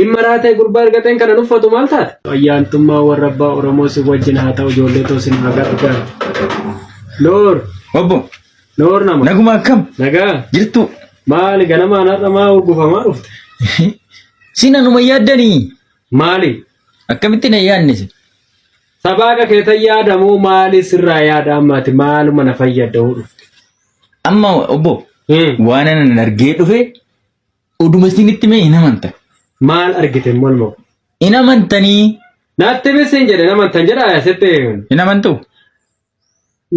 Imaraatee gurbaa argateen kana uffatu maal taate? Ayyaantummaa warra abbaa Oromoo si wajjin haa ta'u ijoollee toosin agargaa. Noor. Obbo. Noor nama. Naguma akkam? Nagaa. Jirtu. Maali ganamaan har'a maa urgufamaa dhufte? Sinanuma yaaddanii. Maali? Akkamitti na yaadnise? Sabaaqa keeta yaadamoo maali sirraa yaada ammaati maaluma na fayyada dhufte? Amma obbo. Waan anan argee dhufe oduma isinitti mee hin amanta. Maal argite molmo? Hin amantanii. Naatti misin jedhe namantan jedha ayasette. Hin amantu.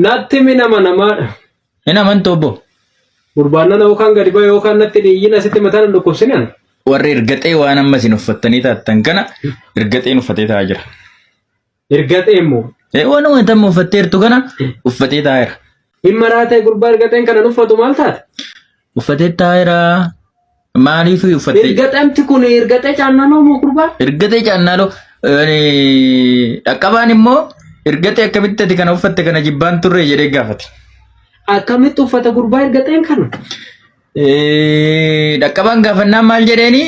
Naatti mi nama. Hin amantu obbo. Gurbaanna yookaan gadi baa yookaan natti dhiiyyina asitti mataan dhukkubsinan. Warri ergaxee waan amma isin uffattanii taatan kana ergaxeen uffatee taa'aa jira. Ergaxee immoo? Waanuma tamma uffatteertu kana uffatee taa'aa jira. Imaraatee gurbaa ergaxeen kana uffatu maal taate? Uffatee taa'aa jira. Maaliif uffattee? Ergaxeemti kun ergaxee caannaaloo moo gurbaa? Ergaxee caannaaloo. Dhaqqabaan immoo ergaxee akkamitti ati kana uffatte kana jibbaan turre jedhee gaafate. Akkamitti uffata gurbaa ergaxeen kana? Dhaqqabaan gaafannaan maal jedheeni?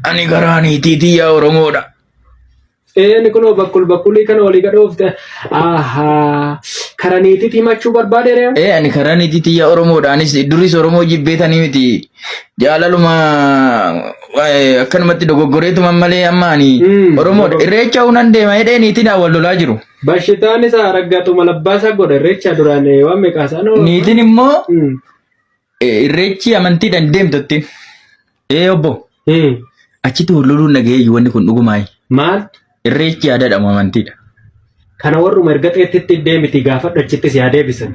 Ani garaa niitiitii yaa Oromoodha. Ni kunoo bakkulii kana walii gadhoofte. Karaa niitiitii machuu barbaadeera? Ani karaa niitiitii yaa Oromoodha. Anis duris Oromoo jibbeetanii miti. Jaalaluma akkanumatti dogoggoreetuma malee amma ani Oromoodha. Irreecha hunan deema jedhee niitiin wal lolaa jiru. Bashitaan isaa raggatuma labbaasaa godha irreecha duraan waan meeqaasaa? Niitiin immoo irreechi amantiidhaan deemtutti. Obbo. Achitti wal loluun dhaga'ee wanni kun dhugumaayi. Maal? Irreechi yaadadhamu amantiidha. Kana warruma ergaxeetti deemiti gaafadhu achittis yaa deebisan.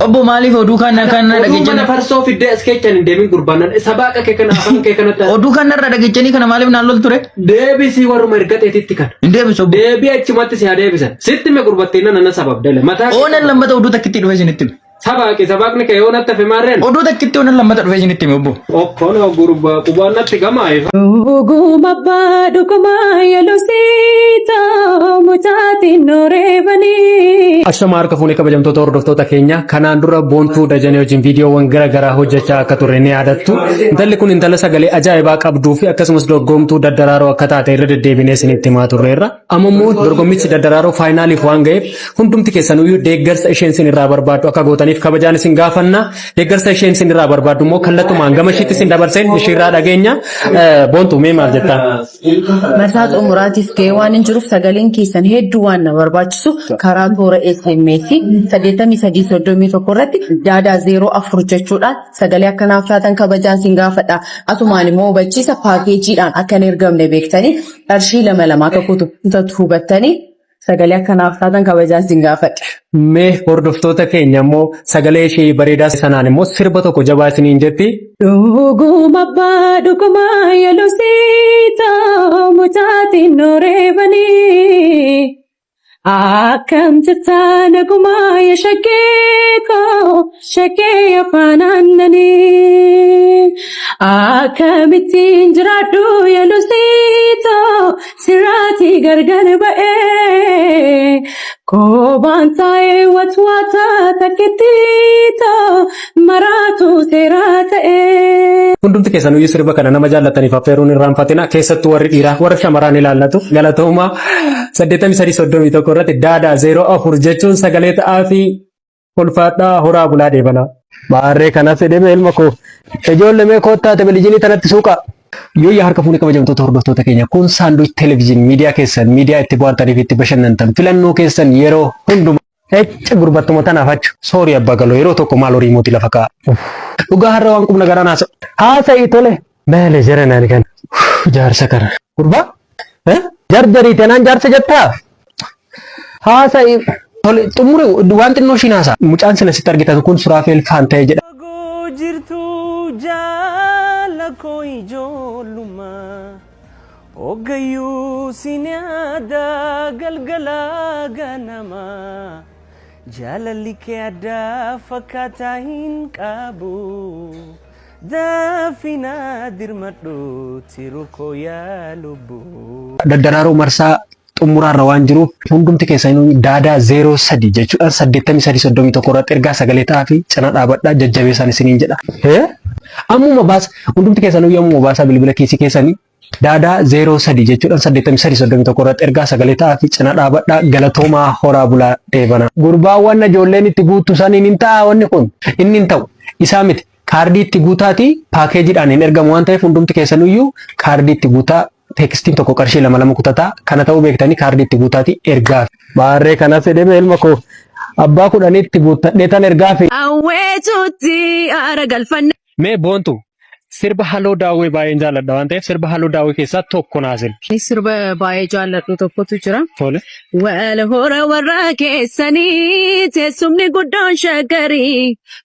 Obbo maaliif oduu kana dhageechanii? Mana farsoo fiddee as keechan hin deemin gurbaanan sabaaqa kee kana afaan kee kanatti. Oduu kanarra dhageechanii kana maaliif naan lol ture? Deebisii warruma ergaxeetitti kana. Hin deebisu obbo. Deebii achumattis yaa deebisan. Sitti mee gurbattiin nana sababdale. Oonan lammata oduu takkitti dhufe isinitti. Sabaaqni kee yoon atta fimaarreen. Oduu takkitti oonan lammata dhufe isinitti obbo. Okkoon gurbaa qubaannatti gamaa'ifa. Dhuguma abbaa dhuguma yeloosiita mucaatiin nooreebanii. Ashama harka fuunee kabajamtoota hordoftoota keenya kanaan dura boontuu dajanee wajjin viidiyoowwan garaa hojjechaa akka turre ni yaadattu. Intalli kun intala sagalee ajaa'ibaa qabduu fi akkasumas dorgomtuu daddaraaroo akka taate irra deddeebinee isinitti himaa turreerra. Amma immoo dorgommichi daddaraaroo faayinaaliif waan ga'eef hundumti keessanuyyuu deeggarsa isheen isin irraa barbaaddu akka gootaniif kabajaan isin gaafanna. Deeggarsa isheen isin irraa barbaaddu immoo kallattumaan gama ishiitti isin dabarseen ishiirraa dhageenya. Boontuu mee maal jettaa? Marsaa xumuraatiif ga'ee waan hin jiruuf sagaleen keessan hedduu waan na barbaachisu karaa toora SMS 8331 irratti daadaa 04 jechuudhaan sagalee akkanaaf taatan kabajaan isin gaafadha. Asumaan immoo hubachiisa paakeejiidhaan akka hin ergamne beektanii qarshii 2 akka kutuutatu hubattanii sagalee akkanaaf taatan kabajaan isin gaafadha. Mee hordoftoota keenya immoo sagalee ishee bareedaa sanaan immoo sirba tokko jabaa isiniin jetti. Dhuguma abbaa dhuguma yeloosiita mucaatiin nooreebanii. Akkam jirta naguma ya shakkee koo shakkee afaan aannanii. Akkamittiin jiraadhu yeloosiita sirraati gargar ba'ee. Koobaan taa'ee watwaata takkeettiita maraatu seeraa ta'ee. Hundumti keessanuyyuu sirba kana nama jaallataniif affeeruun irraanfatina keessattuu warri dhiiraa warra shamarran ilaallatu galatooma 8331 irratti daadaa 04 jechuun sagalee ta'aa fi kolfaadhaa horaa bulaa deebana. Baarree kanas edeme ilma koo ijoollee mee koottaa televiizyinii tanatti suuqa. Yoo harka fuunee kabajamtoota hordoftoota keenya kun saanduuch televiizyinii miidiyaa keessan miidiyaa itti bohaartanii fi itti bashannantan filannoo keessan yeroo hundumaa ecca gurbattuma tanaaf achu soorii abbaa galoo yeroo tokko maal horii mootii lafa kaa'a. Dhugaa har'a waan qubna garaan haasa'ii tole meelee jiranaan kan jaarsa kana gurbaa jarjarii tanaan jaarsa jettaa haasa'ii tole xumure waan xinnoo shiin haasa'a mucaan sin asitti argitan kun Suraafeel Faan ta'e jedha. Koi joluma ogayu sinyada galgala ganama jalali ke ada fakata hin qabu dafina dirmadu tiruko ya lubu. Daddaraaroo marsaa xumuraarra waan jiruuf hundumti keessanii daadaa 03 jechuudhaan 8331 irratti ergaa sagalee ta'aa fi cina dhaabadhaa jajjabeessan isiniin jedha. Ammuma baasa hundumti keessanii yommuu baasa bilbila keessii keessanii Daadaa 03 jechuudhaan 8331 irratti ergaa sagalee ta'aa fi cina dhaabadhaa galatoomaa horaa bulaa dheebana. Gurbaawwan ijoolleen itti guuttu saniin hin ta'a wanni kun inni hin ta'u isaa miti kaardii itti guutaati paakeejiidhaan hin ergamu waan ta'eef hundumti keessanuyyuu kaardii itti guutaa teekstiin tokko qarshii 2 kutataa kana ta'uu beektanii kaardii itti guutaati ergaa. Baarree kanas edeme ilma koo abbaa kudhaniitti guuttadhee tan ergaa fi. Awweetuutti aara galfanne. Mee boontu. Sirba haloo daawwee baay'een jaalladha waan ta'eef sirba haloo daawwee keessaa tokko naasel. Sirba baay'ee jaalladhu tokkotu jira. Tole. Wal hora warra keessanii teessumni guddoon shaggarii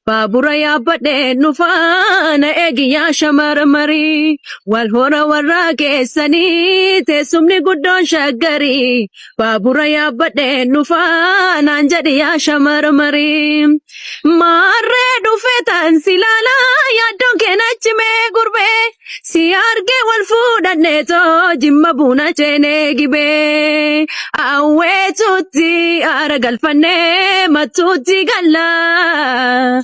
baabura yaabbadhee nu faana eegiyyaa shamarmarii. Wal hora warra keessanii teessumni guddoon shaggarii baabura yaabbadhee nu faanaan jedhiyaa shamarmarii. Maarree dhufee tan si laalaa yaaddoon keenachi mee gurbee si argee wal fuudhannee too jimma buuna ceenee gibee awweetuutti aara galfannee matuutti gallaa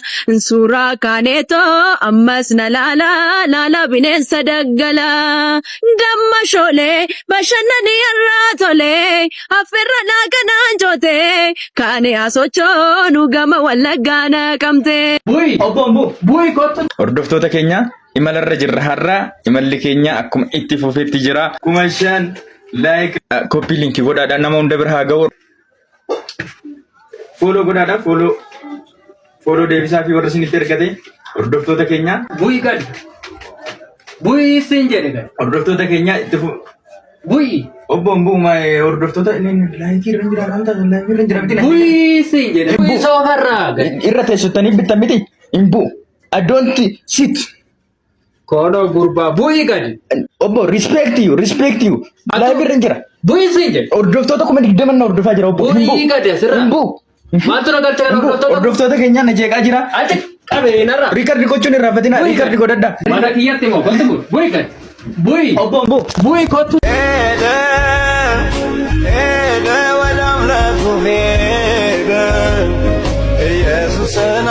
suuraa kaanee too ammas na laalaa bineensa daggalaa damma shoolee bashannanii irraa tolee affeerra laaganaan jootee kaanee asochoonu gama wallaggaa naqamtee. Bu'ii kottu. Hordoftoota keenya imalarra jirra har'a imalli keenya akkuma itti fufeetti jira. 5,000 like copy link godhaadhaan nama hunda bira haa ga'u. Follow godhaadhaan follow deebisaa fi warra isinitti ergate hordoftoota keenya. Bu'ii gadi. Bu'ii siin jedhe gadi. Hordoftoota keenya itti Bu'ii. Obboon bu'uuma hordoftoota laayikii irra jira kan ta'an laayikii irra jira miti. Bu'ii siin jedhe. Bu'ii soofarraa. Irra teessotanii bitan miti hin bu'u. I don't sit. Kono gurba bu'ii gadi. Obbo respect you. Laayikii irra jira. Bu'ii siin jedhe. Hordoftoota kuma 20 na hordofaa jira obbo. Bu'ii gadi asirra. Hin bu'u. Maaltu na galchee hordoftoota keenya na jeeqaa jira. Ati qabeenarra. Riikardi gochuun irraa fatina riikardi godhadha. Mana kiyyatti moo wanti kun bu'ii gadi. Bu'ii. Obbo bu'ii kottu. والأملاك فيك يا سوسن